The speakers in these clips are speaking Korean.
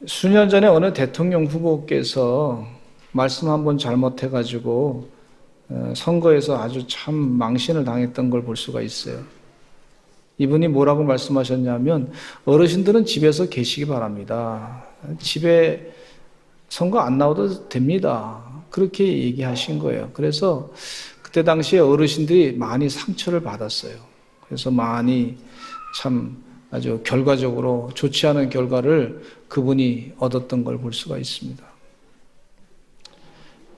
수년 전에 어느 대통령 후보께서 말씀 한번 잘못해가지고 선거에서 아주 참 망신을 당했던 걸 볼 수가 있어요. 이분이 뭐라고 말씀하셨냐면 어르신들은 집에서 계시기 바랍니다. 집에 선거 안 나와도 됩니다. 그렇게 얘기하신 거예요. 그래서 그때 당시에 어르신들이 많이 상처를 받았어요. 그래서 많이 참 아주 결과적으로 좋지 않은 결과를 그분이 얻었던 걸 볼 수가 있습니다.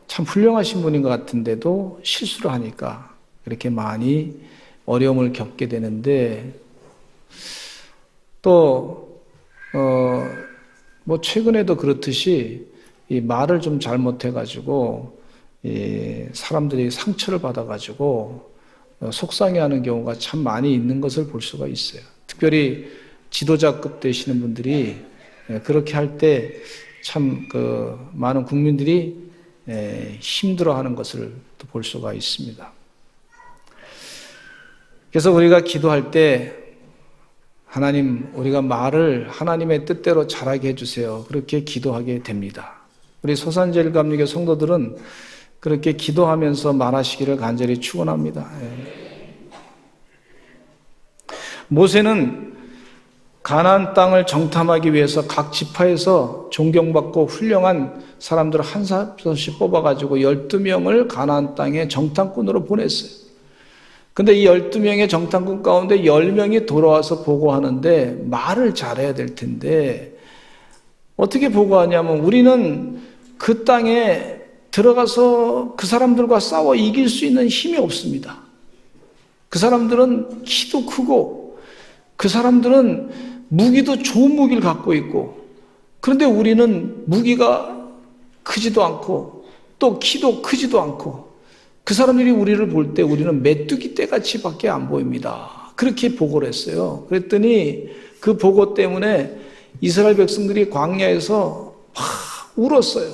참 훌륭하신 분인 것 같은데도 실수를 하니까 이렇게 많이 어려움을 겪게 되는데, 또 뭐 최근에도 그렇듯이 이 말을 좀 잘못해가지고 사람들이 상처를 받아가지고 속상해하는 경우가 참 많이 있는 것을 볼 수가 있어요. 특별히 지도자급 되시는 분들이 그렇게 할 때 참 많은 국민들이 힘들어하는 것을 또 볼 수가 있습니다. 그래서 우리가 기도할 때 하나님, 우리가 말을 하나님의 뜻대로 잘하게 해주세요. 그렇게 기도하게 됩니다. 우리 소산제일감리교 성도들은 그렇게 기도하면서 말하시기를 간절히 축원합니다. 모세는 가나안 땅을 정탐하기 위해서 각 지파에서 존경받고 훌륭한 사람들을 한 사람씩 뽑아가지고 12명을 가나안 땅에 정탐꾼으로 보냈어요. 근데 이 12명의 정탐꾼 가운데 10명이 돌아와서 보고하는데 말을 잘해야 될 텐데 어떻게 보고하냐면 우리는 그 땅에 들어가서 그 사람들과 싸워 이길 수 있는 힘이 없습니다. 그 사람들은 키도 크고 그 사람들은 무기도 좋은 무기를 갖고 있고, 그런데 우리는 무기가 크지도 않고 또 키도 크지도 않고 그 사람들이 우리를 볼 때 우리는 메뚜기 떼같이 밖에 안 보입니다. 그렇게 보고를 했어요. 그랬더니 그 보고 때문에 이스라엘 백성들이 광야에서 막 울었어요.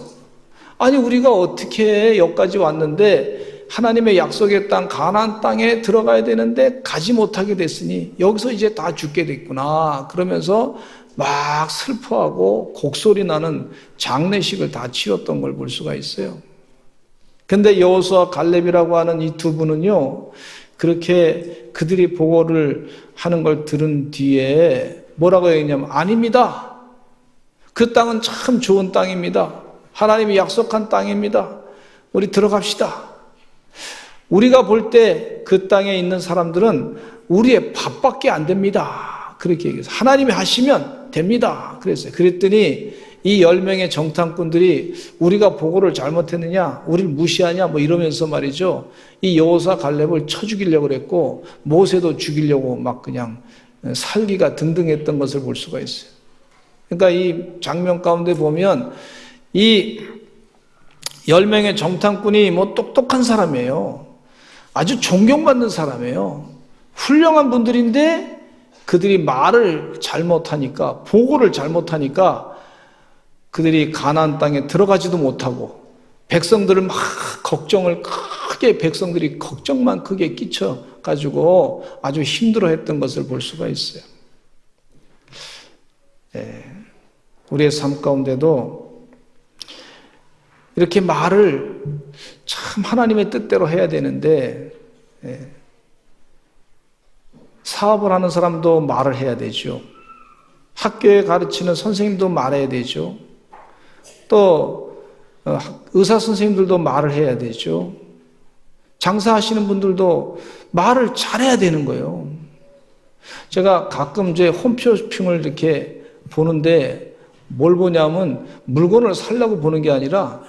아니 우리가 어떻게 여기까지 왔는데 하나님의 약속의 땅 가나안 땅에 들어가야 되는데 가지 못하게 됐으니 여기서 이제 다 죽게 됐구나. 그러면서 막 슬퍼하고 곡소리 나는 장례식을 다 치렀던 걸 볼 수가 있어요. 근데 여호수아 갈렙이라고 하는 이 두 분은요, 그렇게 그들이 보고를 하는 걸 들은 뒤에 뭐라고 얘기했냐면, 아닙니다. 그 땅은 참 좋은 땅입니다. 하나님이 약속한 땅입니다. 우리 들어갑시다. 우리가 볼 때 그 땅에 있는 사람들은 우리의 밥밖에 안 됩니다. 그렇게 얘기해서 하나님이 하시면 됩니다. 그랬어요. 그랬더니 이 10명의 정탐꾼들이 우리가 보고를 잘못했느냐, 우리를 무시하냐 뭐 이러면서 말이죠, 이 여호수아 갈렙을 쳐 죽이려고 그랬고 모세도 죽이려고 막 그냥 살기가 등등했던 것을 볼 수가 있어요. 그러니까 이 장면 가운데 보면 이 10명의 정탐꾼이 뭐 똑똑한 사람이에요. 아주 존경받는 사람이에요. 훌륭한 분들인데 그들이 말을 잘못하니까, 보고를 잘못하니까 그들이 가나안 땅에 들어가지도 못하고 백성들을 막 걱정을 크게, 백성들이 걱정만 크게 끼쳐가지고 아주 힘들어했던 것을 볼 수가 있어요. 우리의 삶 가운데도 이렇게 말을 참 하나님의 뜻대로 해야 되는데, 사업을 하는 사람도 말을 해야 되죠. 학교에 가르치는 선생님도 말해야 되죠. 또 의사 선생님들도 말을 해야 되죠. 장사하시는 분들도 말을 잘해야 되는 거예요. 제가 가끔 이제 홈쇼핑을 이렇게 보는데 뭘 보냐면 물건을 사려고 보는 게 아니라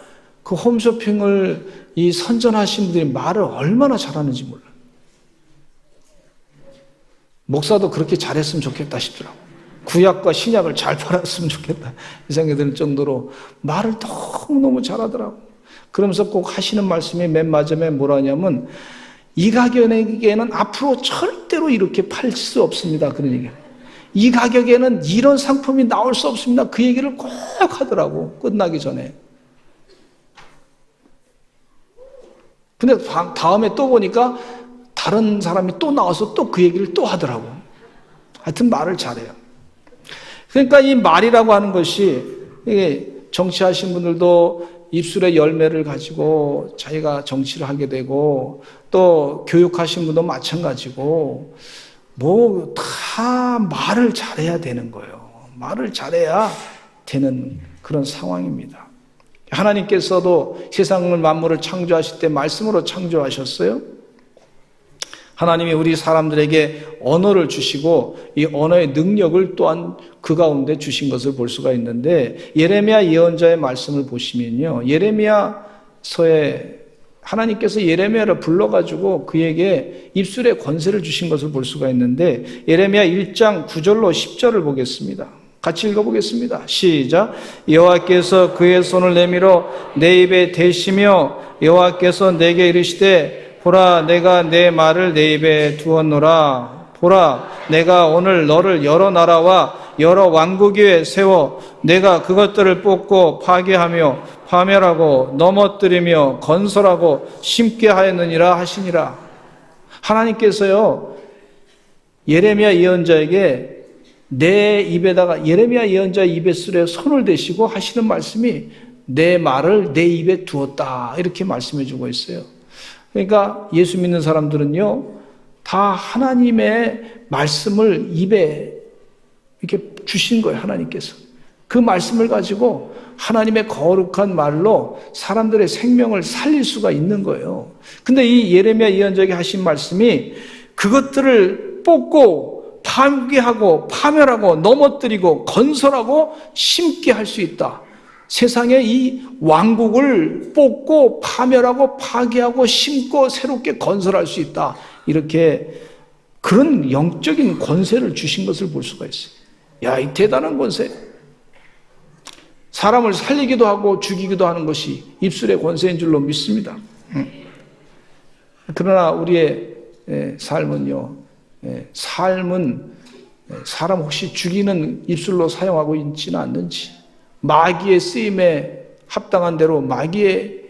그 홈쇼핑을 이 선전하신 분들이 말을 얼마나 잘하는지 몰라요. 목사도 그렇게 잘했으면 좋겠다 싶더라고요. 구약과 신약을 잘 팔았으면 좋겠다 이 생각이 드는 정도로 말을 너무너무 잘하더라고요. 그러면서 꼭 하시는 말씀이 맨 마지막에 뭐라냐면 이 가격에는 앞으로 절대로 이렇게 팔 수 없습니다. 그런 얘기예요. 이 가격에는 이런 상품이 나올 수 없습니다. 그 얘기를 꼭 하더라고, 끝나기 전에. 근데 다음에 또 보니까 다른 사람이 또 나와서 또 그 얘기를 또 하더라고. 하여튼 말을 잘해요. 그러니까 이 말이라고 하는 것이 이게 정치하신 분들도 입술의 열매를 가지고 자기가 정치를 하게 되고, 또 교육하신 분도 마찬가지고, 뭐 다 말을 잘해야 되는 거예요. 말을 잘해야 되는 그런 상황입니다. 하나님께서도 세상을 만물을 창조하실 때 말씀으로 창조하셨어요. 하나님이 우리 사람들에게 언어를 주시고 이 언어의 능력을 또한 그 가운데 주신 것을 볼 수가 있는데, 예레미야 예언자의 말씀을 보시면요, 예레미야서에 하나님께서 예레미야를 불러가지고 그에게 입술의 권세를 주신 것을 볼 수가 있는데, 예레미야 1장 9절로 10절을 보겠습니다. 같이 읽어보겠습니다. 시작. 여호와께서 그의 손을 내밀어 내 입에 대시며 여호와께서 내게 이르시되 보라, 내가 내 말을 내 입에 두었노라. 보라, 내가 오늘 너를 여러 나라와 여러 왕국 위에 세워 내가 그것들을 뽑고 파괴하며 파멸하고 넘어뜨리며 건설하고 심게 하였느니라 하시니라. 하나님께서요, 예레미야 예언자에게 내 입에다가, 예레미야 예언자 입에 손을 대시고 하시는 말씀이 내 말을 내 입에 두었다, 이렇게 말씀해 주고 있어요. 그러니까 예수 믿는 사람들은요, 다 하나님의 말씀을 입에 이렇게 주신 거예요. 하나님께서 그 말씀을 가지고 하나님의 거룩한 말로 사람들의 생명을 살릴 수가 있는 거예요. 근데 이 예레미야 예언자에게 하신 말씀이 그것들을 뽑고 파괴하고 파멸하고 넘어뜨리고 건설하고 심게 할 수 있다. 세상에 이 왕국을 뽑고 파멸하고 파괴하고 심고 새롭게 건설할 수 있다. 이렇게 그런 영적인 권세를 주신 것을 볼 수가 있어요. 야, 이 대단한 권세. 사람을 살리기도 하고 죽이기도 하는 것이 입술의 권세인 줄로 믿습니다. 그러나 우리의 삶은요, 삶은 사람 혹시 죽이는 입술로 사용하고 있지는 않는지, 마귀의 쓰임에 합당한 대로 마귀의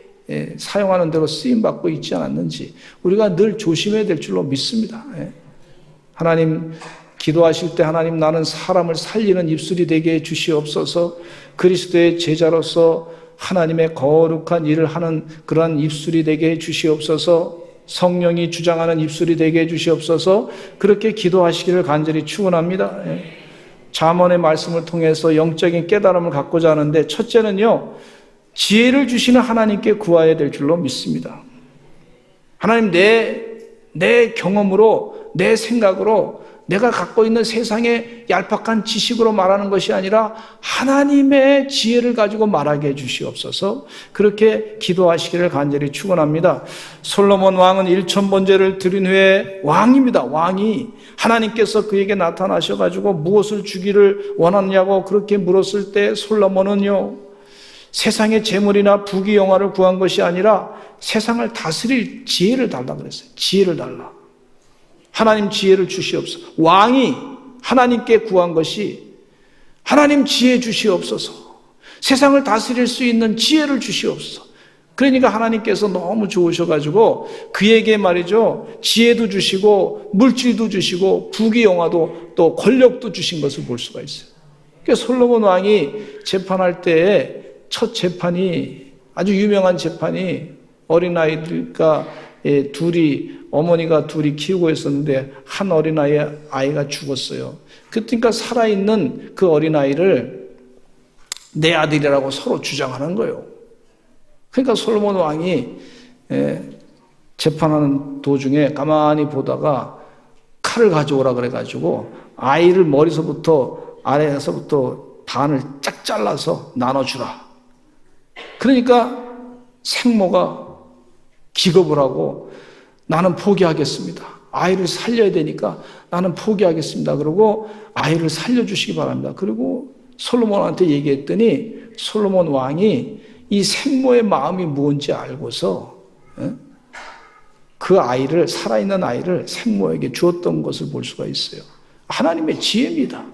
사용하는 대로 쓰임받고 있지 않았는지 우리가 늘 조심해야 될 줄로 믿습니다. 하나님, 기도하실 때 하나님, 나는 사람을 살리는 입술이 되게 해 주시옵소서. 그리스도의 제자로서 하나님의 거룩한 일을 하는 그러한 입술이 되게 해 주시옵소서. 성령이 주장하는 입술이 되게 해 주시옵소서. 그렇게 기도하시기를 간절히 축원합니다. 잠언의 말씀을 통해서 영적인 깨달음을 갖고자 하는데, 첫째는요, 지혜를 주시는 하나님께 구해야 될 줄로 믿습니다. 하나님, 내 경험으로, 내 생각으로, 내가 갖고 있는 세상의 얄팍한 지식으로 말하는 것이 아니라 하나님의 지혜를 가지고 말하게 해 주시옵소서. 그렇게 기도하시기를 간절히 축원합니다. 솔로몬 왕은 1000번제를 드린 후에 왕입니다. 왕이 하나님께서 그에게 나타나셔가지고 무엇을 주기를 원하느냐고 그렇게 물었을 때 솔로몬은요, 세상의 재물이나 부귀 영화를 구한 것이 아니라 세상을 다스릴 지혜를 달라 그랬어요. 지혜를 달라. 하나님 지혜를 주시옵소서. 왕이 하나님께 구한 것이 하나님 지혜 주시옵소서. 세상을 다스릴 수 있는 지혜를 주시옵소서. 그러니까 하나님께서 너무 좋으셔가지고 그에게 말이죠, 지혜도 주시고 물질도 주시고 부귀 영화도 또 권력도 주신 것을 볼 수가 있어요. 그러니까 솔로몬 왕이 재판할 때에 첫 재판이, 아주 유명한 재판이, 어린아이들과 어머니가 둘이 키우고 있었는데 한 어린아이가 죽었어요. 그러니까 살아있는 그 어린아이를 내 아들이라고 서로 주장하는 거예요. 그러니까 솔로몬 왕이 재판하는 도중에 가만히 보다가 칼을 가져오라 그래가지고 아이를 머리서부터 아래에서부터 반을 쫙 잘라서 나눠주라. 그러니까 생모가 기겁을 하고 나는 포기하겠습니다. 아이를 살려야 되니까 나는 포기하겠습니다. 그러고 아이를 살려주시기 바랍니다. 그리고 솔로몬한테 얘기했더니 솔로몬 왕이 이 생모의 마음이 뭔지 알고서 그 아이를, 살아있는 아이를 생모에게 주었던 것을 볼 수가 있어요. 하나님의 지혜입니다.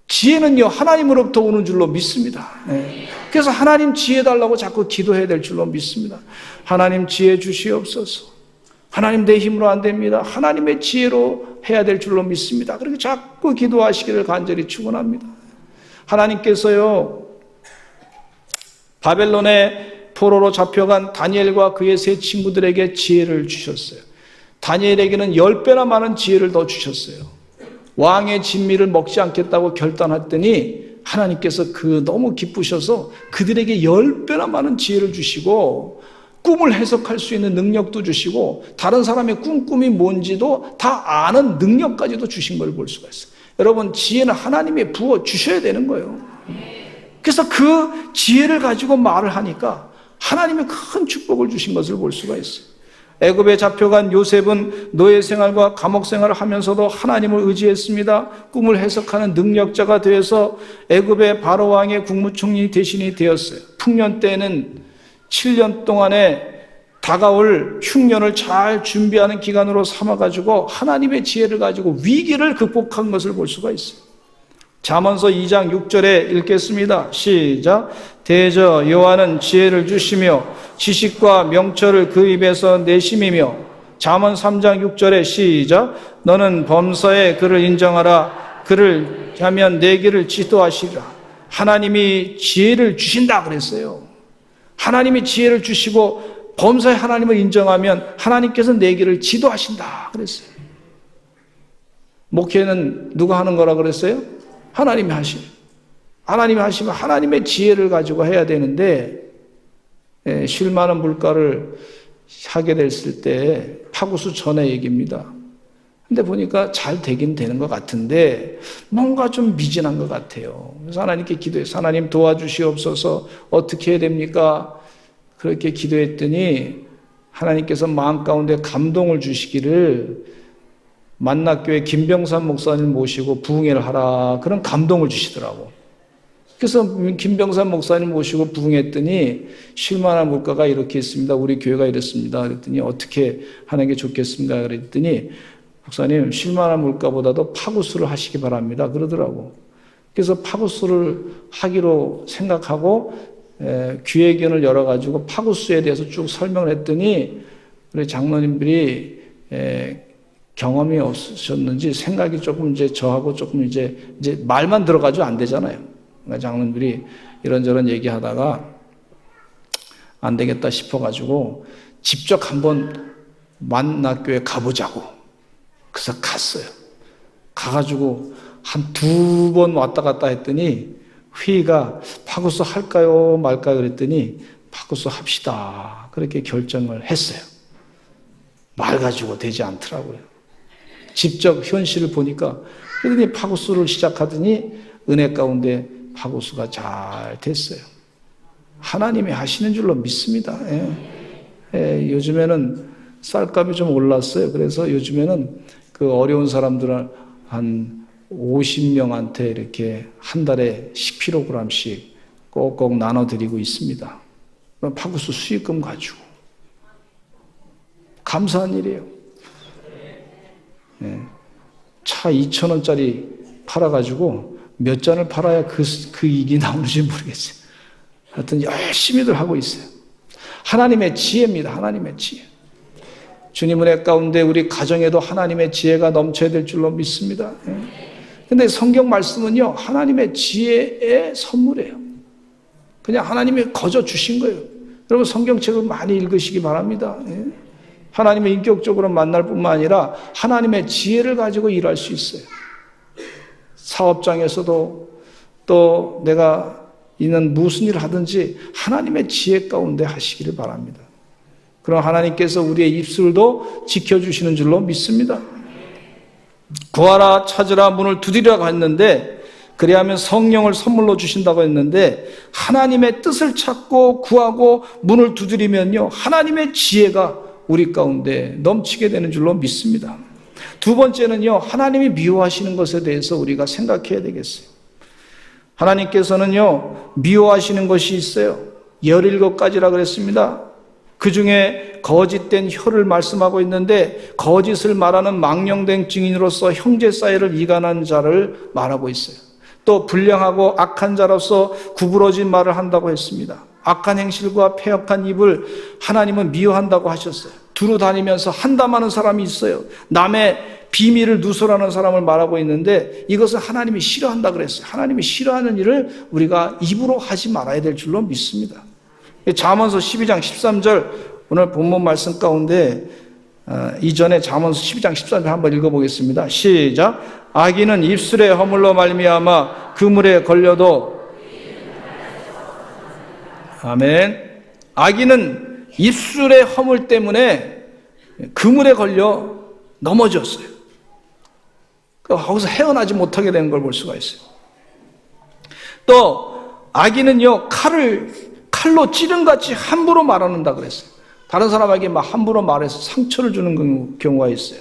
지혜는요, 하나님으로부터 오는 줄로 믿습니다. 그래서 하나님 지혜 달라고 자꾸 기도해야 될 줄로 믿습니다. 하나님 지혜 주시옵소서. 하나님 내 힘으로 안 됩니다. 하나님의 지혜로 해야 될 줄로 믿습니다. 그렇게 자꾸 기도하시기를 간절히 축원합니다. 하나님께서요, 바벨론의 포로로 잡혀간 다니엘과 그의 세 친구들에게 지혜를 주셨어요. 다니엘에게는 10배나 많은 지혜를 더 주셨어요. 왕의 진미를 먹지 않겠다고 결단했더니 하나님께서 너무 기쁘셔서 그들에게 10배나 많은 지혜를 주시고 꿈을 해석할 수 있는 능력도 주시고 다른 사람의 꿈이 뭔지도 다 아는 능력까지도 주신 걸 볼 수가 있어요. 여러분, 지혜는 하나님이 부어 주셔야 되는 거예요. 그래서 그 지혜를 가지고 말을 하니까 하나님이 큰 축복을 주신 것을 볼 수가 있어요. 애굽에 잡혀간 요셉은 노예 생활과 감옥 생활을 하면서도 하나님을 의지했습니다. 꿈을 해석하는 능력자가 되어서 애굽의 바로 왕의 국무총리 대신이 되었어요. 풍년 때는 7년 동안에 다가올 흉년을 잘 준비하는 기간으로 삼아가지고 하나님의 지혜를 가지고 위기를 극복한 것을 볼 수가 있어요. 잠언서 2장 6절에 읽겠습니다. 시작. 대저 여호와는 지혜를 주시며 지식과 명철을 그 입에서 내심이며. 잠언 3장 6절에 시작. 너는 범사에 그를 인정하라. 그를 하면 내 길을 지도하시리라. 하나님이 지혜를 주신다 그랬어요. 하나님이 지혜를 주시고 범사에 하나님을 인정하면 하나님께서 내 길을 지도하신다 그랬어요. 목회는 누가 하는 거라 그랬어요? 하나님이 하시면. 하나님이 하시면 하나님의 지혜를 가지고 해야 되는데, 쉴 만한 물가를 하게 됐을 때 파구수 전의 얘기입니다. 근데 보니까 잘 되긴 되는 것 같은데 뭔가 좀 미진한 것 같아요. 그래서 하나님께 기도해서 하나님 도와주시옵소서. 어떻게 해야 됩니까? 그렇게 기도했더니 하나님께서 마음 가운데 감동을 주시기를 만나교회 김병산 목사님 모시고 부흥회를 하라, 그런 감동을 주시더라고. 그래서 김병산 목사님 모시고 부흥했더니 쉴만한 물가가 이렇게 있습니다. 우리 교회가 이렇습니다. 그랬더니 어떻게 하는 게 좋겠습니까? 그랬더니 목사님, 쉴만한 물가보다도 파구수를 하시기 바랍니다. 그러더라고. 그래서 파구수를 하기로 생각하고 기획위원을 열어가지고 파구수에 대해서 쭉 설명을 했더니 우리 장로님들이 경험이 없으셨는지 생각이 조금 이제 저하고 조금 이제 말만 들어가지고 안 되잖아요. 그러니까 장로님들이 이런저런 얘기하다가 안 되겠다 싶어가지고 직접 한번 만나교회 가보자고. 그래서 갔어요. 가가지고 한 2번 왔다 갔다 했더니 회의가 파구수 할까요 말까요 그랬더니 파구수 합시다. 그렇게 결정을 했어요. 말 가지고 되지 않더라고요. 직접 현실을 보니까 그러더니 파구수를 시작하더니 은혜 가운데 파구수가 잘 됐어요. 하나님이 하시는 줄로 믿습니다. 요즘에는 쌀값이 좀 올랐어요. 그래서 요즘에는 그 어려운 사람들은 한 50명한테 이렇게 한 달에 10kg씩 꼭꼭 나눠드리고 있습니다. 파구수 수익금 가지고. 감사한 일이에요. 차 2,000원짜리 팔아가지고 몇 잔을 팔아야 그 이익이 나오는지 모르겠어요. 하여튼 열심히들 하고 있어요. 하나님의 지혜입니다. 하나님의 지혜. 주님 은혜 가운데 우리 가정에도 하나님의 지혜가 넘쳐야 될 줄로 믿습니다. 근데 성경 말씀은요, 하나님의 지혜의 선물이에요. 그냥 하나님이 거저 주신 거예요. 여러분 성경책을 많이 읽으시기 바랍니다. 하나님을 인격적으로 만날 뿐만 아니라 하나님의 지혜를 가지고 일할 수 있어요. 사업장에서도 또 내가 있는 무슨 일을 하든지 하나님의 지혜 가운데 하시기를 바랍니다. 그럼 하나님께서 우리의 입술도 지켜주시는 줄로 믿습니다. 구하라 찾으라 문을 두드리라고 했는데, 그리하면 성령을 선물로 주신다고 했는데, 하나님의 뜻을 찾고 구하고 문을 두드리면요, 하나님의 지혜가 우리 가운데 넘치게 되는 줄로 믿습니다. 두 번째는요, 하나님이 미워하시는 것에 대해서 우리가 생각해야 되겠어요. 하나님께서는요, 미워하시는 것이 있어요. 17가지라 그랬습니다. 그 중에 거짓된 혀를 말씀하고 있는데, 거짓을 말하는 망령된 증인으로서 형제 사이를 이간한 자를 말하고 있어요. 또 불량하고 악한 자로서 구부러진 말을 한다고 했습니다. 악한 행실과 패역한 입을 하나님은 미워한다고 하셨어요. 두루 다니면서 한담하는 사람이 있어요. 남의 비밀을 누설하는 사람을 말하고 있는데 이것은 하나님이 싫어한다 그랬어요. 하나님이 싫어하는 일을 우리가 입으로 하지 말아야 될 줄로 믿습니다. 잠언서 12장 13절 오늘 본문 말씀 가운데 이전에 잠언서 12장 13절 한번 읽어보겠습니다. 시작. 악인은 입술의 허물로 말미암아 그물에 걸려도 아멘. 악인은 입술의 허물 때문에 그물에 걸려 넘어졌어요. 거기서 헤어나지 못하게 된 걸 볼 수가 있어요. 또 악인은요 칼로 찌른같이 함부로 말하는다 그랬어요. 다른 사람에게 막 함부로 말해서 상처를 주는 경우가 있어요.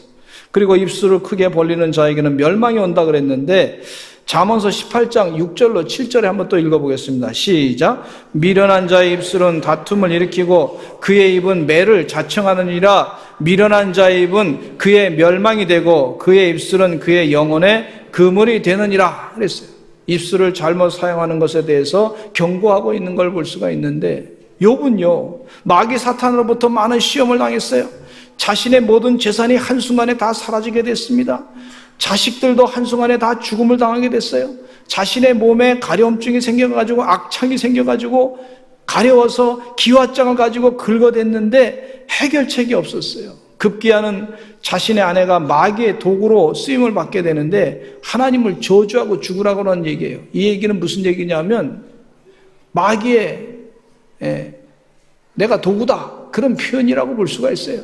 그리고 입술을 크게 벌리는 자에게는 멸망이 온다 그랬는데 잠언서 18장 6절로 7절에 한번 또 읽어보겠습니다. 시작. 미련한 자의 입술은 다툼을 일으키고 그의 입은 매를 자청하느니라. 미련한 자의 입은 그의 멸망이 되고 그의 입술은 그의 영혼의 그물이 되느니라 그랬어요. 입술을 잘못 사용하는 것에 대해서 경고하고 있는 걸 볼 수가 있는데 욥은요 마귀 사탄으로부터 많은 시험을 당했어요. 자신의 모든 재산이 한순간에 다 사라지게 됐습니다. 자식들도 한순간에 다 죽음을 당하게 됐어요. 자신의 몸에 가려움증이 생겨가지고 악창이 생겨가지고 가려워서 기와장을 가지고 긁어댔는데 해결책이 없었어요. 급기야는 자신의 아내가 마귀의 도구로 쓰임을 받게 되는데 하나님을 저주하고 죽으라고 하는 얘기예요. 이 얘기는 무슨 얘기냐면 마귀의 내가 도구다 그런 표현이라고 볼 수가 있어요.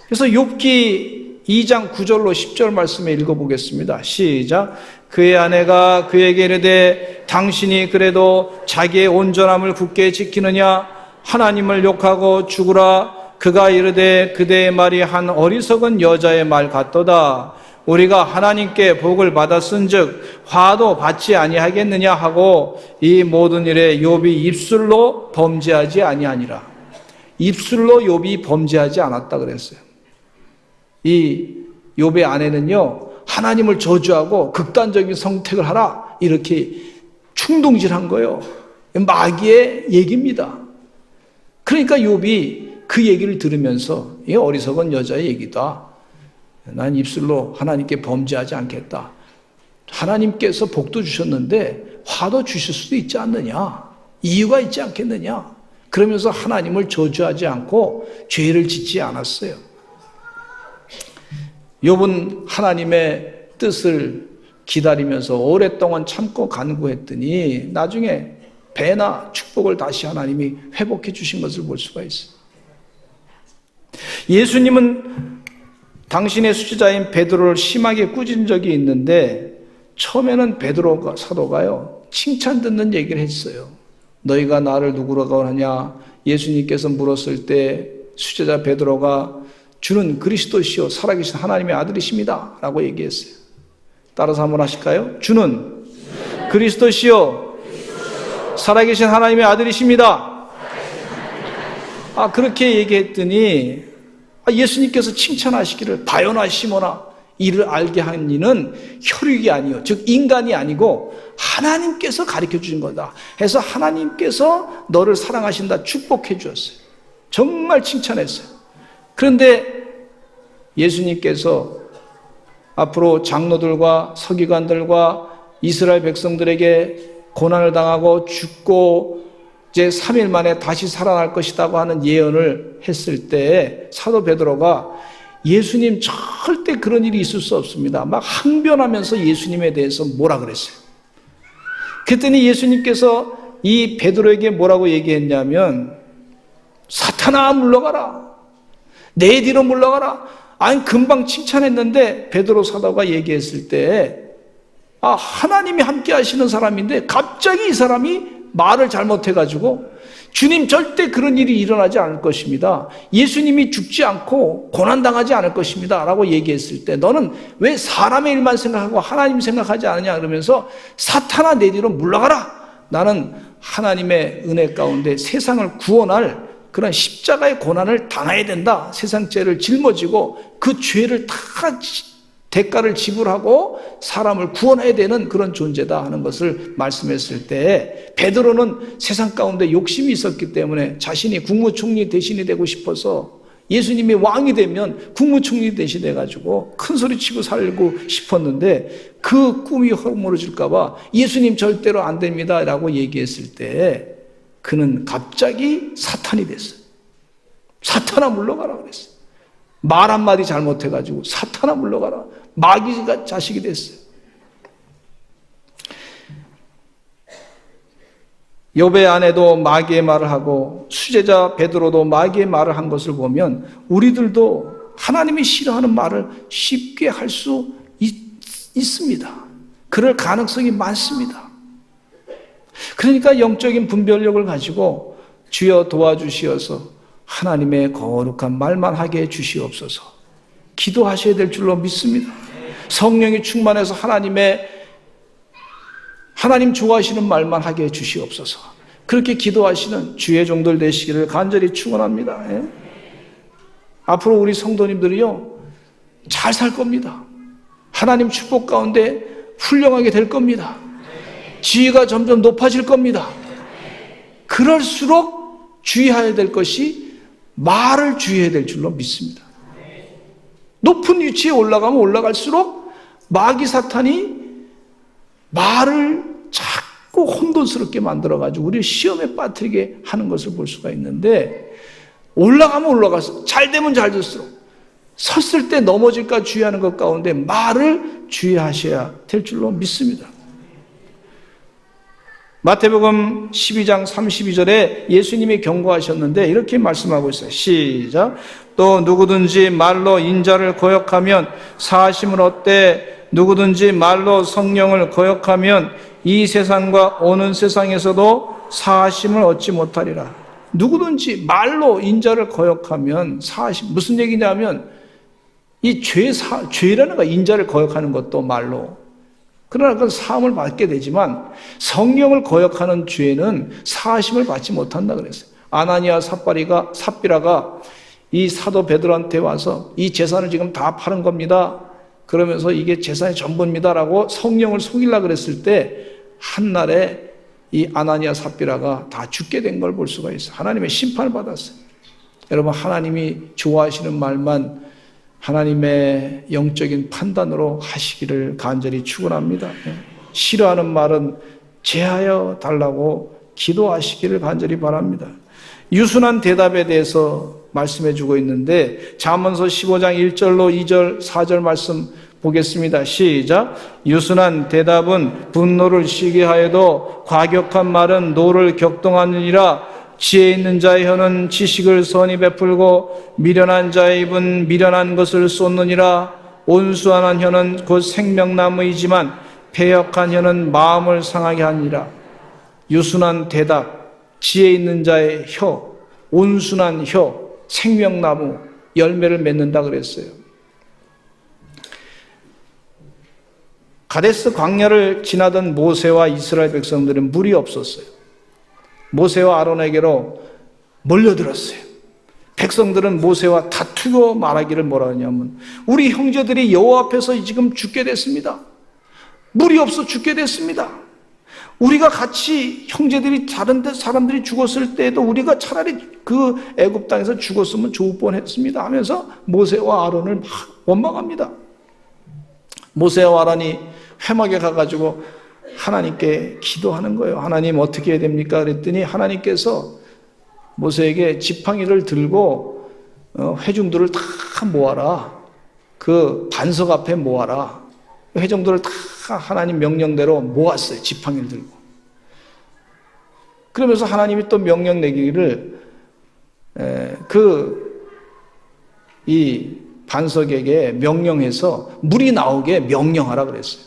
그래서 욥기 2장 9절로 10절 말씀을 읽어보겠습니다. 시작. 그의 아내가 그에게 이르되 당신이 그래도 자기의 온전함을 굳게 지키느냐 하나님을 욕하고 죽으라. 그가 이르되 그대의 말이 한 어리석은 여자의 말 같도다. 우리가 하나님께 복을 받았은즉 화도 받지 아니하겠느냐 하고 이 모든 일에 욥이 입술로 범죄하지 아니하니라. 입술로 욥이 범죄하지 않았다 그랬어요. 이 욥의 아내는요 하나님을 저주하고 극단적인 선택을 하라 이렇게 충동질한 거예요. 마귀의 얘기입니다. 그러니까 욥이 그 얘기를 들으면서 이 어리석은 여자의 얘기다. 난 입술로 하나님께 범죄하지 않겠다. 하나님께서 복도 주셨는데 화도 주실 수도 있지 않느냐. 이유가 있지 않겠느냐. 그러면서 하나님을 저주하지 않고 죄를 짓지 않았어요. 욥은 하나님의 뜻을 기다리면서 오랫동안 참고 간구했더니 나중에 배나 축복을 다시 하나님이 회복해 주신 것을 볼 수가 있어요. 예수님은 당신의 수제자인 베드로를 심하게 꾸짖은 적이 있는데 처음에는 베드로 사도가요 칭찬 듣는 얘기를 했어요. 너희가 나를 누구라고 하냐 예수님께서 물었을 때 수제자 베드로가 주는 그리스도시요 살아계신 하나님의 아들이십니다 라고 얘기했어요. 따라서 한번 하실까요? 주는 그리스도시요 살아계신 하나님의 아들이십니다. 그렇게 얘기했더니 예수님께서 칭찬하시기를 바요나 시모나 이를 알게 한 이는 혈육이 아니요 즉 인간이 아니고 하나님께서 가르쳐 주신 거다 해서 하나님께서 너를 사랑하신다 축복해 주었어요. 정말 칭찬했어요. 그런데 예수님께서 앞으로 장로들과 서기관들과 이스라엘 백성들에게 고난을 당하고 죽고 이제 3일 만에 다시 살아날 것이라고 하는 예언을 했을 때 사도 베드로가 예수님 절대 그런 일이 있을 수 없습니다. 막 항변하면서 예수님에 대해서 뭐라 그랬어요. 그랬더니 예수님께서 이 베드로에게 뭐라고 얘기했냐면 사탄아 물러가라. 내 뒤로 물러가라. 아니 금방 칭찬했는데 베드로 사도가 얘기했을 때 하나님이 함께 하시는 사람인데 갑자기 이 사람이 말을 잘못해가지고 주님 절대 그런 일이 일어나지 않을 것입니다. 예수님이 죽지 않고 고난당하지 않을 것입니다 라고 얘기했을 때 너는 왜 사람의 일만 생각하고 하나님 생각하지 않느냐 그러면서 사탄아 내 뒤로 물러가라. 나는 하나님의 은혜 가운데 세상을 구원할 그런 십자가의 고난을 당해야 된다. 세상 죄를 짊어지고 그 죄를 다 대가를 지불하고 사람을 구원해야 되는 그런 존재다 하는 것을 말씀했을 때 베드로는 세상 가운데 욕심이 있었기 때문에 자신이 국무총리 대신이 되고 싶어서 예수님이 왕이 되면 국무총리 대신해 가지고 큰 소리 치고 살고 싶었는데 그 꿈이 허물어질까 봐 예수님 절대로 안 됩니다라고 얘기했을 때 그는 갑자기 사탄이 됐어요. 사탄아 물러가라 그랬어요. 말 한마디 잘못해 가지고 사탄아 물러가라. 마귀가 자식이 됐어요. 욥의 아내도 마귀의 말을 하고 수제자 베드로도 마귀의 말을 한 것을 보면 우리들도 하나님이 싫어하는 말을 쉽게 할 수 있습니다. 그럴 가능성이 많습니다. 그러니까 영적인 분별력을 가지고 주여 도와주시어서 하나님의 거룩한 말만 하게 해 주시옵소서 기도하셔야 될 줄로 믿습니다. 성령이 충만해서 하나님 좋아하시는 말만 하게 해 주시옵소서. 그렇게 기도하시는 주의 종들 되시기를 간절히 축원합니다. 예? 앞으로 우리 성도님들이요 잘 살 겁니다. 하나님 축복 가운데 훌륭하게 될 겁니다. 지위가 점점 높아질 겁니다. 그럴수록 주의해야 될 것이 말을 주의해야 될 줄로 믿습니다. 높은 위치에 올라가면 올라갈수록 마귀 사탄이 말을 자꾸 혼돈스럽게 만들어가지고 우리를 시험에 빠뜨리게 하는 것을 볼 수가 있는데 올라가면 올라갈수록 잘 되면 잘 될수록 섰을 때 넘어질까 주의하는 것 가운데 말을 주의하셔야 될 줄로 믿습니다. 마태복음 12장 32절에 예수님이 경고하셨는데 이렇게 말씀하고 있어요. 시작. 또 누구든지 말로 인자를 거역하면 사하심을 얻되 누구든지 말로 성령을 거역하면 이 세상과 오는 세상에서도 사하심을 얻지 못하리라. 누구든지 말로 인자를 거역하면 사하심, 무슨 얘기냐면 이 죄라는 거 인자를 거역하는 것도 말로. 그러나 그건 사함을 받게 되지만 성령을 거역하는 죄는 사하심을 받지 못한다 그랬어요. 아나니아 삽비라가 이 사도 베드로한테 와서 이 재산을 지금 다 파는 겁니다. 그러면서 이게 재산의 전부입니다라고 성령을 속이려고 그랬을 때 한날에 이 아나니아 삽비라가 다 죽게 된 걸 볼 수가 있어요. 하나님의 심판을 받았어요. 여러분 하나님이 좋아하시는 말만 하나님의 영적인 판단으로 하시기를 간절히 축원합니다. 싫어하는 말은 제하여 달라고 기도하시기를 간절히 바랍니다. 유순한 대답에 대해서 말씀해 주고 있는데 잠언서 15장 1절로 2절 4절 말씀 보겠습니다. 시작. 유순한 대답은 분노를 쉬게 하여도 과격한 말은 노를 격동하느니라. 지혜 있는 자의 혀는 지식을 선히 베풀고 미련한 자의 입은 미련한 것을 쏟느니라. 온수한 혀는 곧 생명나무이지만 패역한 혀는 마음을 상하게 하니라. 유순한 대답, 지혜 있는 자의 혀, 온순한 혀, 생명나무, 열매를 맺는다 그랬어요. 가데스 광야를 지나던 모세와 이스라엘 백성들은 물이 없었어요. 모세와 아론에게로 몰려들었어요. 백성들은 모세와 다투고 말하기를 뭐라 하냐면 우리 형제들이 여호와 앞에서 지금 죽게 됐습니다. 물이 없어 죽게 됐습니다. 우리가 같이 형제들이 다른 데 사람들이 죽었을 때에도 우리가 차라리 그 애굽 땅에서 죽었으면 좋을 뻔했습니다 하면서 모세와 아론을 막 원망합니다. 모세와 아론이 회막에 가가지고 하나님께 기도하는 거예요. 하나님 어떻게 해야 됩니까? 그랬더니 하나님께서 모세에게 지팡이를 들고 회중들을 다 모아라. 그 반석 앞에 모아라. 회중들을 다 하나님 명령대로 모았어요. 지팡이를 들고. 그러면서 하나님이 또 명령 내기를 이 반석에게 명령해서 물이 나오게 명령하라 그랬어요.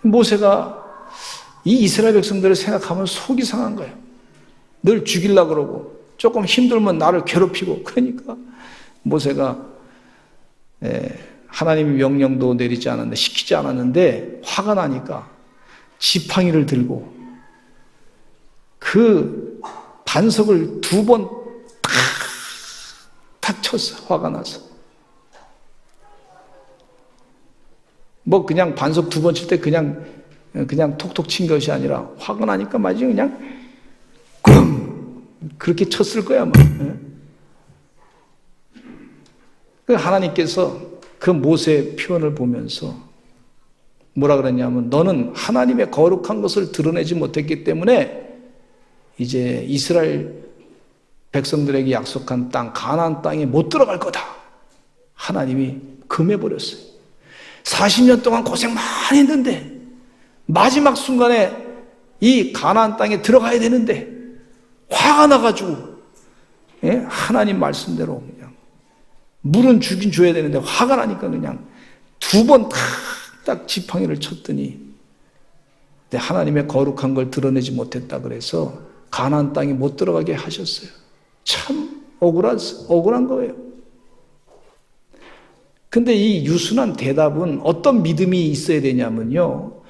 모세가 이 이스라엘 백성들을 생각하면 속이 상한 거예요. 늘 죽이려고 그러고 조금 힘들면 나를 괴롭히고 그러니까 모세가 하나님의 명령도 내리지 않았는데 시키지 않았는데 화가 나니까 지팡이를 들고 그 반석을 2번 탁 쳤어. 화가 나서. 뭐 그냥 반석 2번 칠 때 그냥 톡톡 친 것이 아니라 화가 나니까 마치 그냥 그렇게 쳤을 거야. 뭐. 그 하나님께서 그 모세의 표현을 보면서 뭐라 그랬냐면, 너는 하나님의 거룩한 것을 드러내지 못했기 때문에 이제 이스라엘 백성들에게 약속한 땅, 가나안 땅에 못 들어갈 거다. 하나님이 금해버렸어요. 40년 동안 고생 많이 했는데 마지막 순간에 이 가나안 땅에 들어가야 되는데 화가 나가지고, 하나님 말씀대로 그냥 물은 주긴 줘야 되는데 화가 나니까 그냥 2번 딱 지팡이를 쳤더니 하나님의 거룩한 걸 드러내지 못했다 그래서 가나안 땅에 못 들어가게 하셨어요. 참 억울한 거예요. 근데 이 유순한 대답은 어떤 믿음이 있어야 되냐면요,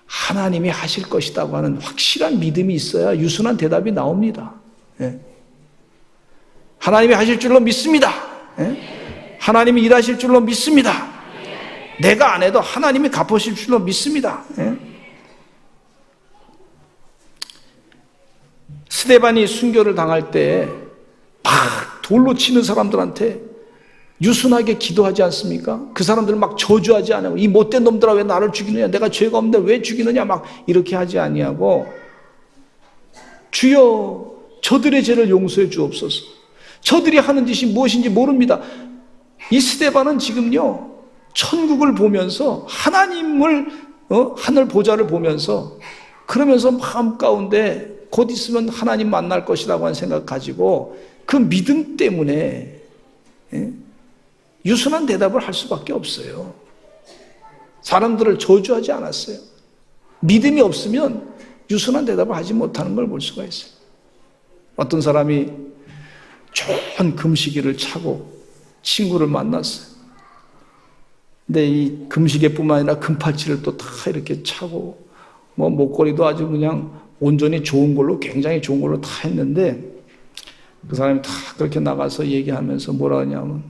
하나님이 하실 것이라고 하는 확실한 믿음이 있어야 유순한 대답이 나옵니다. 하나님이 하실 줄로 믿습니다. 하나님이 일하실 줄로 믿습니다. 내가 안 해도 하나님이 갚으실 줄로 믿습니다. 스데반이 순교를 당할 때 막 돌로 치는 사람들한테 유순하게 기도하지 않습니까? 그 사람들 막 저주하지 않고, 이 못된 놈들아 왜 나를 죽이느냐, 내가 죄가 없는데 왜 죽이느냐, 막 이렇게 하지 아니하고, 주여 저들의 죄를 용서해 주옵소서. 저들이 하는 짓이 무엇인지 모릅니다. 이 스데반은 지금요, 천국을 보면서 하나님을, 하늘 보좌를 보면서, 그러면서 마음 가운데 곧 있으면 하나님 만날 것이라고 하는 생각 가지고 그 믿음 때문에 유순한 대답을 할 수밖에 없어요. 사람들을 저주하지 않았어요. 믿음이 없으면 유순한 대답을 하지 못하는 걸 볼 수가 있어요. 어떤 사람이 좋은 금시기를 차고 친구를 만났어요. 근데 이 금시계뿐만 아니라 금팔찌를 또 다 이렇게 차고, 뭐 목걸이도 아주 그냥 온전히 좋은 걸로, 굉장히 좋은 걸로 다 했는데, 그 사람이 다 그렇게 나가서 얘기하면서 뭐라 하냐면,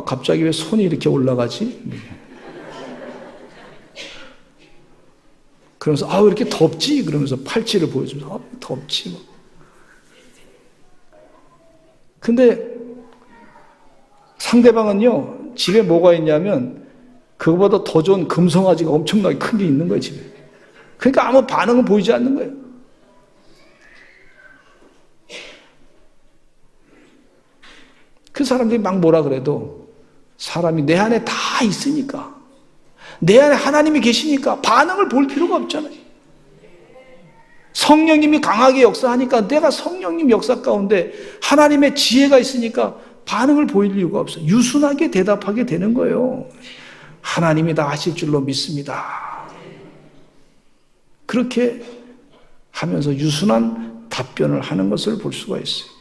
갑자기 왜 손이 이렇게 올라가지? 그러면서 왜 이렇게 덥지? 그러면서 팔찌를 보여주면서 덥지 뭐. 근데 상대방은요, 집에 뭐가 있냐면 그거보다 더 좋은 금송아지가 엄청나게 큰 게 있는 거예요, 집에. 그러니까 아무 반응은 보이지 않는 거예요. 그 사람들이 막 뭐라 그래도 사람이 내 안에 다 있으니까, 내 안에 하나님이 계시니까 반응을 볼 필요가 없잖아요. 성령님이 강하게 역사하니까 내가 성령님 역사 가운데 하나님의 지혜가 있으니까 반응을 보일 이유가 없어요. 유순하게 대답하게 되는 거예요. 하나님이 다 하실 줄로 믿습니다. 그렇게 하면서 유순한 답변을 하는 것을 볼 수가 있어요.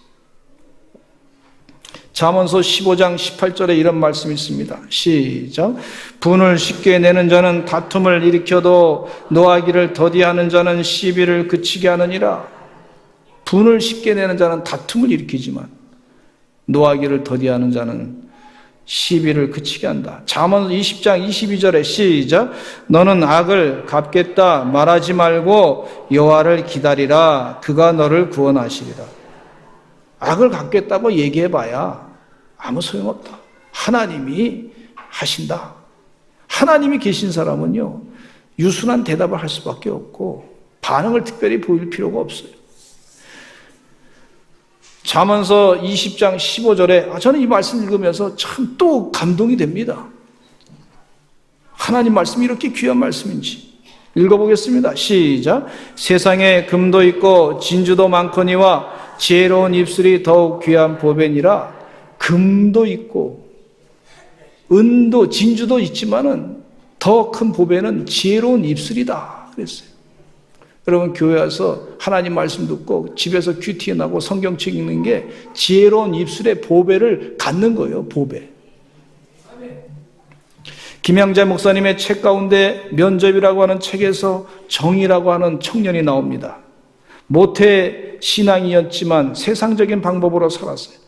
잠언서 15장 18절에 이런 말씀이 있습니다. 시작. 분을 쉽게 내는 자는 다툼을 일으켜도 노하기를 더디하는 자는 시비를 그치게 하느니라. 분을 쉽게 내는 자는 다툼을 일으키지만 노하기를 더디하는 자는 시비를 그치게 한다. 잠언 20장 22절에 시작. 너는 악을 갚겠다 말하지 말고 여호와를 기다리라. 그가 너를 구원하시리라. 악을 갚겠다고 얘기해봐야 아무 소용없다. 하나님이 하신다. 하나님이 계신 사람은요, 유순한 대답을 할 수밖에 없고 반응을 특별히 보일 필요가 없어요. 잠언서 20장 15절에 저는 이 말씀 읽으면서 참 또 감동이 됩니다. 하나님 말씀이 이렇게 귀한 말씀인지 읽어보겠습니다. 시작. 세상에 금도 있고 진주도 많거니와 지혜로운 입술이 더욱 귀한 보배니라. 금도 있고 은도 진주도 있지만은 더 큰 보배는 지혜로운 입술이다 그랬어요. 여러분, 교회 와서 하나님 말씀 듣고 집에서 큐티 나고 성경책 읽는 게 지혜로운 입술의 보배를 갖는 거예요. 보배. 김양자 목사님의 책 가운데 면접이라고 하는 책에서 정의라고 하는 청년이 나옵니다. 모태 신앙이었지만 세상적인 방법으로 살았어요.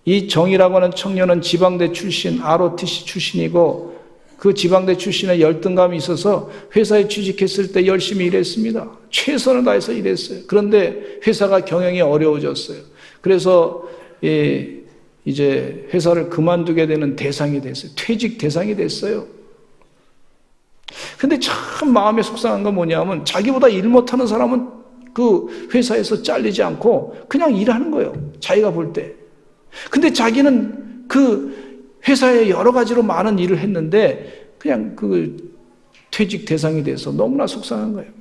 이 정의라고 하는 청년은 지방대 출신, ROTC 출신이고 그 지방대 출신의 열등감이 있어서 회사에 취직했을 때 열심히 일했습니다. 최선을 다해서 일했어요. 그런데 회사가 경영이 어려워졌어요. 그래서 이제 회사를 그만두게 되는 대상이 됐어요. 퇴직 대상이 됐어요. 근데 참 마음에 속상한 건 뭐냐면 자기보다 일 못하는 사람은 그 회사에서 잘리지 않고 그냥 일하는 거예요. 자기가 볼 때. 근데 자기는 그 회사에 여러 가지로 많은 일을 했는데 그냥 그 퇴직 대상이 돼서 너무나 속상한 거예요.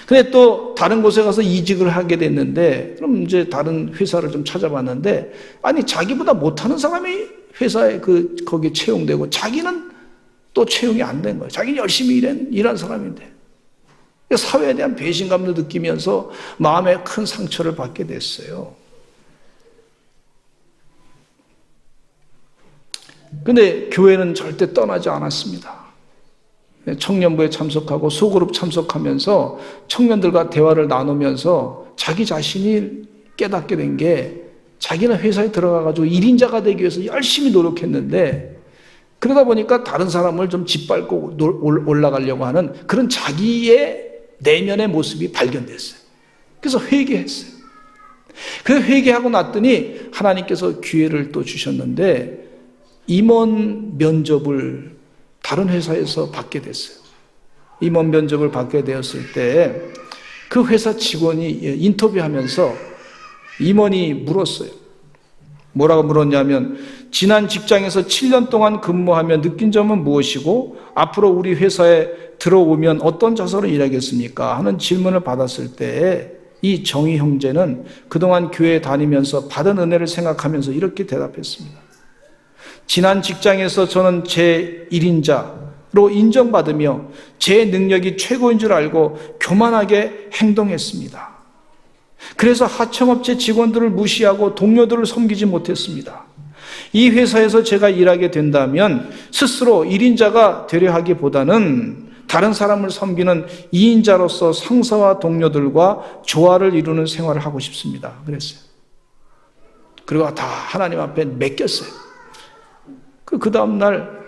근데 또 다른 곳에 가서 이직을 하게 됐는데 그럼 이제 다른 회사를 좀 찾아봤는데 아니 자기보다 못하는 사람이 회사에 거기에 채용되고 자기는 또 채용이 안 된 거예요. 자기는 열심히 일한 사람인데 사회에 대한 배신감도 느끼면서 마음에 큰 상처를 받게 됐어요. 근데 교회는 절대 떠나지 않았습니다. 청년부에 참석하고 소그룹 참석하면서 청년들과 대화를 나누면서 자기 자신이 깨닫게 된 게 자기는 회사에 들어가가지고 1인자가 되기 위해서 열심히 노력했는데 그러다 보니까 다른 사람을 좀 짓밟고 올라가려고 하는 그런 자기의 내면의 모습이 발견됐어요. 그래서 회개했어요. 그 회개하고 났더니 하나님께서 기회를 또 주셨는데 임원 면접을 다른 회사에서 받게 됐어요. 임원 면접을 받게 되었을 때 그 회사 직원이 인터뷰하면서 임원이 물었어요. 뭐라고 물었냐면 지난 직장에서 7년 동안 근무하며 느낀 점은 무엇이고 앞으로 우리 회사에 들어오면 어떤 자세로 일하겠습니까? 하는 질문을 받았을 때 이 정희 형제는 그동안 교회에 다니면서 받은 은혜를 생각하면서 이렇게 대답했습니다. 지난 직장에서 저는 제 1인자로 인정받으며 제 능력이 최고인 줄 알고 교만하게 행동했습니다. 그래서 하청업체 직원들을 무시하고 동료들을 섬기지 못했습니다. 이 회사에서 제가 일하게 된다면 스스로 1인자가 되려 하기보다는 다른 사람을 섬기는 2인자로서 상사와 동료들과 조화를 이루는 생활을 하고 싶습니다. 그랬어요. 그리고 다 하나님 앞에 맡겼어요. 그 다음날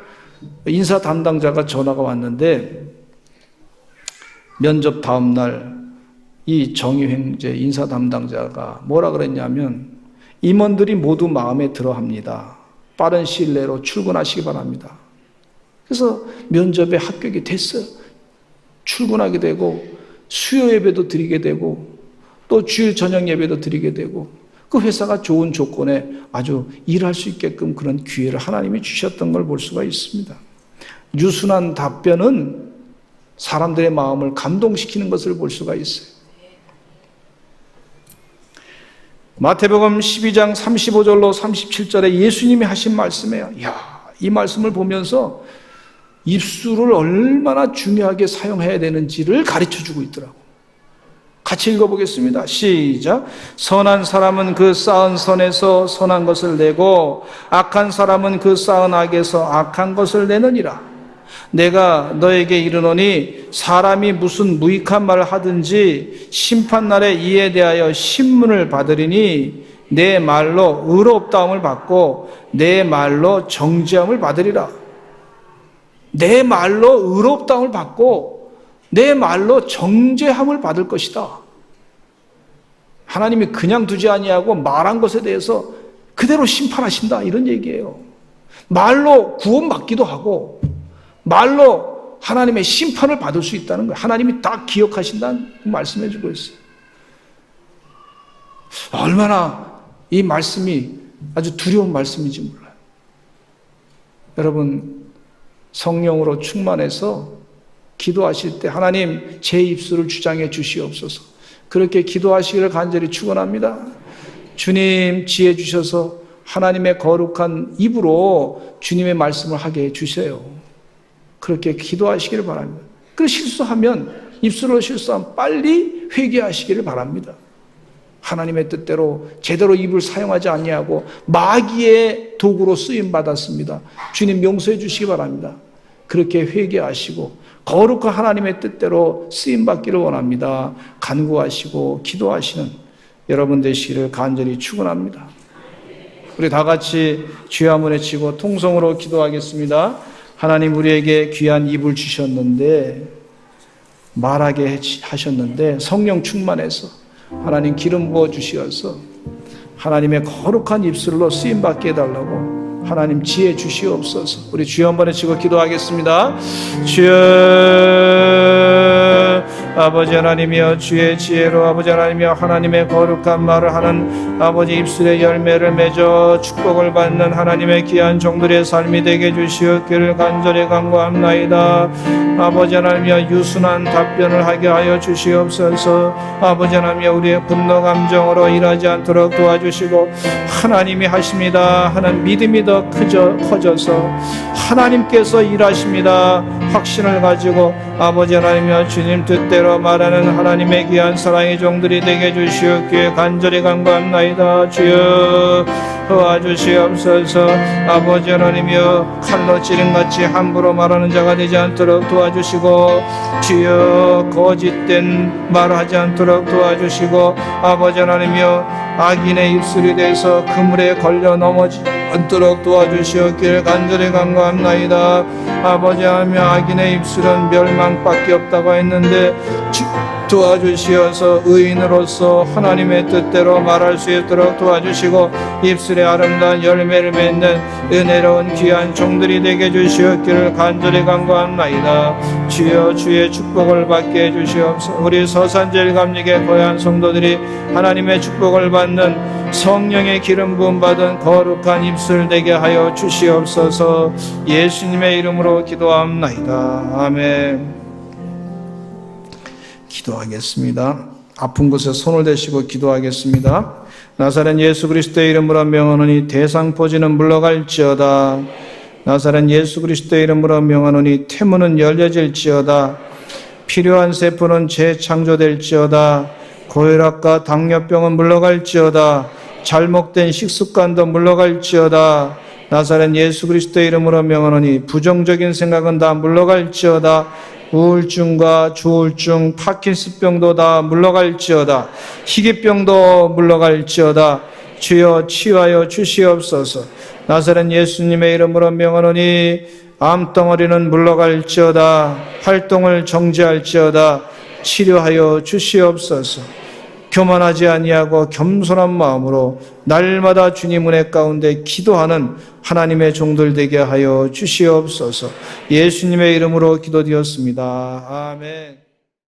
인사 담당자가 전화가 왔는데 면접 다음날 이 정희 형제 인사 담당자가 뭐라 그랬냐면 임원들이 모두 마음에 들어 합니다. 빠른 시일 내로 출근하시기 바랍니다. 그래서 면접에 합격이 됐어요. 출근하게 되고 수요 예배도 드리게 되고 또 주일 저녁 예배도 드리게 되고 그 회사가 좋은 조건에 아주 일할 수 있게끔 그런 기회를 하나님이 주셨던 걸 볼 수가 있습니다. 유순한 답변은 사람들의 마음을 감동시키는 것을 볼 수가 있어요. 마태복음 12장 35절로 37절에 예수님이 하신 말씀이에요. 이 말씀을 보면서 입술을 얼마나 중요하게 사용해야 되는지를 가르쳐주고 있더라고요. 같이 읽어보겠습니다. 시작. 선한 사람은 그 쌓은 선에서 선한 것을 내고 악한 사람은 그 쌓은 악에서 악한 것을 내느니라. 내가 너에게 이르노니 사람이 무슨 무익한 말을 하든지 심판날에 이에 대하여 신문을 받으리니 내 말로 의롭다함을 받고 내 말로 정죄함을 받으리라. 내 말로 의롭다함을 받고 내 말로 정죄함을 받을 것이다. 하나님이 그냥 두지 아니하고 말한 것에 대해서 그대로 심판하신다 이런 얘기예요. 말로 구원받기도 하고 말로 하나님의 심판을 받을 수 있다는 거예요. 하나님이 다 기억하신다는 말씀해 주고 있어요. 얼마나 이 말씀이 아주 두려운 말씀인지 몰라요. 여러분 성령으로 충만해서 기도하실 때 하나님 제 입술을 주장해 주시옵소서. 그렇게 기도하시기를 간절히 축원합니다. 주님 지혜 주셔서 하나님의 거룩한 입으로 주님의 말씀을 하게 해 주세요. 그렇게 기도하시기를 바랍니다. 그리고 실수하면 입술로 실수하면 빨리 회개하시기를 바랍니다. 하나님의 뜻대로 제대로 입을 사용하지 아니하고 마귀의 도구로 쓰임 받았습니다. 주님 용서해 주시기 바랍니다. 그렇게 회개하시고 거룩한 하나님의 뜻대로 쓰임 받기를 원합니다. 간구하시고 기도하시는 여러분 되시기를 간절히 축원합니다. 우리 다 같이 주여 한번 외치고 통성으로 기도하겠습니다. 하나님 우리에게 귀한 입을 주셨는데 말하게 하셨는데 성령 충만해서 하나님 기름 부어 주시어서 하나님의 거룩한 입술로 쓰임받게 해달라고 하나님 지혜 주시옵소서. 우리 주여 한번 외치고 기도하겠습니다. 주여 아버지 하나님이여, 주의 지혜로 아버지 하나님이여, 하나님의 거룩한 말을 하는 아버지 입술의 열매를 맺어 축복을 받는 하나님의 귀한 종들의 삶이 되게 주시옵기를 간절히 간구합나이다. 아버지 하나님이여, 유순한 답변을 하게 하여 주시옵소서. 아버지 하나님이여, 우리의 분노 감정으로 일하지 않도록 도와주시고 하나님이 하십니다 하는 믿음이 더 커져서 하나님께서 일하십니다 확신을 가지고 아버지 하나님이여, 주님 뜻대로 말하는 하나님의 귀한 사랑의 종들이 되게 주시옵기에 간절히 간구합나이다. 주여 도와주시옵소서. 아버지 하나님이여, 칼로 찌른같이 함부로 말하는 자가 되지 않도록 도와주시고, 주여 거짓된 말하지 않도록 도와주시고, 아버지 하나님이여, 악인의 입술이 돼서 그물에 걸려 넘어지지 않도록 도와주시옵기를 간절히 간구합나이다. 아버지 하나님, 악인의 입술은 멸망밖에 없다고 했는데 도와주시어서 의인으로서 하나님의 뜻대로 말할 수 있도록 도와주시고 입술에 아름다운 열매를 맺는 은혜로운 귀한 종들이 되게 주시옵기를 간절히 간구합나이다. 주여 주의 축복을 받게 해주시옵소서. 우리 서산제일 감리교 고향 성도들이 하나님의 축복을 받는 성령의 기름 부음 받은 거룩한 입술 되게 하여 주시옵소서. 예수님의 이름으로 기도합나이다. 아멘. 기도하겠습니다. 아픈 곳에 손을 대시고 기도하겠습니다. 나사렛 예수 그리스도의 이름으로 명하노니 대상포지는 물러갈지어다. 나사렛 예수 그리스도의 이름으로 명하노니 태문은 열려질지어다. 필요한 세포는 재창조될지어다. 고혈압과 당뇨병은 물러갈지어다. 잘못된 식습관도 물러갈지어다. 나사렛 예수 그리스도의 이름으로 명하노니 부정적인 생각은 다 물러갈지어다. 우울증과 조울증, 파킨슨병도 다 물러갈지어다. 희귀병도 물러갈지어다. 주여 치유하여 주시옵소서. 나사렛 예수님의 이름으로 명하노니 암덩어리는 물러갈지어다. 활동을 정지할지어다. 치료하여 주시옵소서. 교만하지 아니하고 겸손한 마음으로 날마다 주님 은혜 가운데 기도하는 하나님의 종들 되게 하여 주시옵소서. 예수님의 이름으로 기도드렸습니다. 아멘.